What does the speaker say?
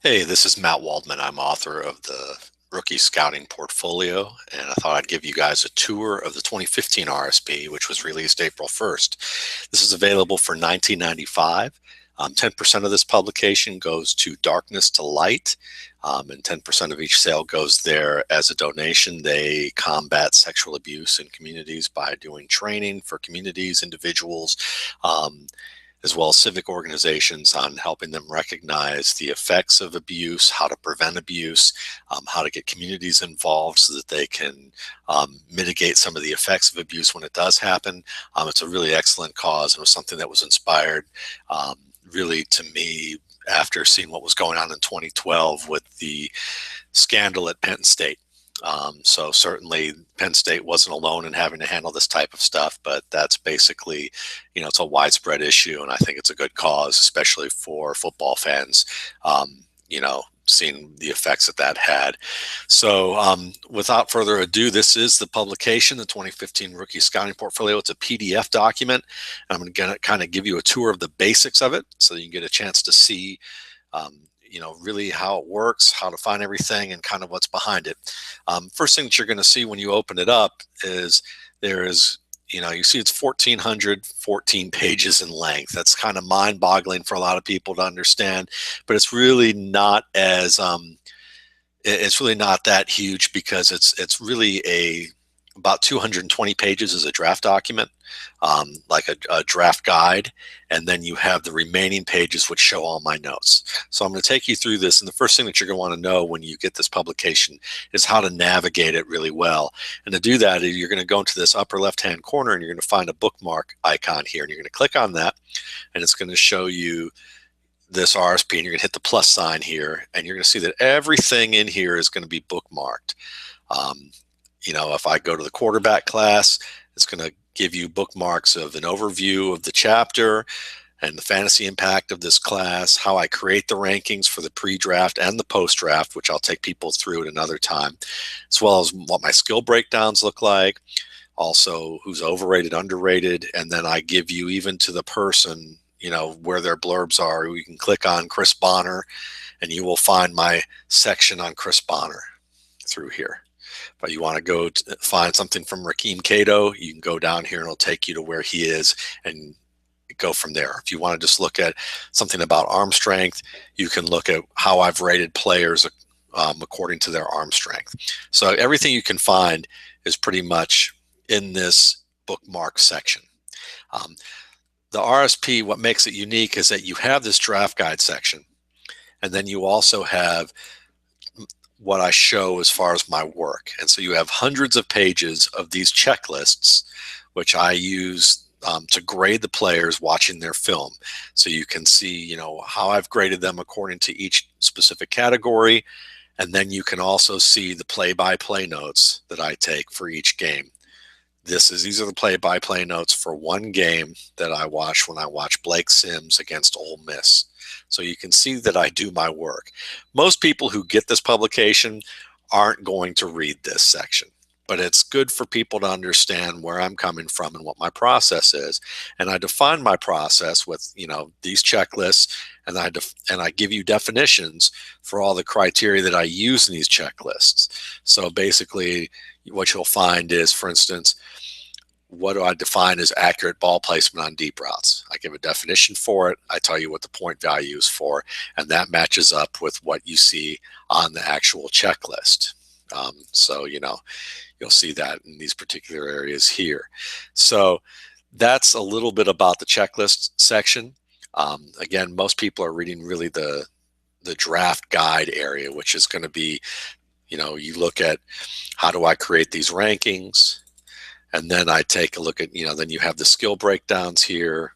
Hey, this is Matt Waldman. I'm author of the Rookie Scouting Portfolio, and I thought I'd give you guys a tour of the 2015 RSP, which was released April 1st. This is available for $19.95. 10% of this publication goes to Darkness to Light, and 10% of each sale goes there as a donation. They combat sexual abuse in communities by doing training for communities, individuals, um, as well as civic organizations on helping them recognize the effects of abuse, how to prevent abuse, how to get communities involved so that they can mitigate some of the effects of abuse when it does happen. It's a really excellent cause, and it was something that was inspired really to me after seeing what was going on in 2012 with the scandal at Penn State. So certainly Penn State wasn't alone in having to handle this type of stuff, but that's basically, it's a widespread issue, and I think it's a good cause, especially for football fans, seeing the effects that that had. So without further ado, this is the publication, the 2015 Rookie Scouting Portfolio. It's a PDF document. I'm going to kind of give you a tour of the basics of it so you can get a chance to see really how it works, how to find everything, and kind of what's behind it. First thing that you're going to see when you open it up is there is, you see it's 1,414 pages in length. That's kind of mind-boggling for a lot of people to understand, but it's really not as, it's really not that huge because it's really about 220 pages is a draft document, like a draft guide, and then you have the remaining pages which show all my notes. So I'm going to take you through this, and the first thing that you're going to want to know when you get this publication is how to navigate it really well. And to do that, you're going to go into this upper left-hand corner, and you're going to find a bookmark icon here, and you're going to click on that, and it's going to show you this RSP, and you're going to hit the plus sign here, and you're going to see that everything in here is going to be bookmarked. If I go to the quarterback class, it's going to give you bookmarks of an overview of the chapter and the fantasy impact of this class, how I create the rankings for the pre-draft and the post-draft, which I'll take people through at another time, as well as what my skill breakdowns look like, also who's overrated, underrated, and then I give you even to the person, where their blurbs are. You can click on Chris Bonner, and you will find my section on Chris Bonner through here. But you want to go to find something from Rakeem Cato, you can go down here and it'll take you to where he is and go from there. If you want to just look at something about arm strength, you can look at how I've rated players according to their arm strength. So everything you can find is pretty much in this bookmark section. The RSP, what makes it unique is that you have this draft guide section, and then you also have what I show as far as my work. And so you have hundreds of pages of these checklists, which I use to grade the players watching their film. So you can see, how I've graded them according to each specific category. And then you can also see the play-by-play notes that I take for each game. These are the play-by-play notes for one game that I watched when I watched Blake Sims against Ole Miss. So you can see that I do my work. Most people who get this publication aren't going to read this section, but it's good for people to understand where I'm coming from and what my process is. And I define my process with, these checklists, and I give you definitions for all the criteria that I use in these checklists. So basically what you'll find is, for instance, what do I define as accurate ball placement on deep routes? I give a definition for it. I tell you what the point value is for, and that matches up with what you see on the actual checklist. So, you'll see that in these particular areas here. So that's a little bit about the checklist section. Again, most people are reading really the draft guide area, which is going to be, you look at how do I create these rankings, and then I take a look at, then you have the skill breakdowns here,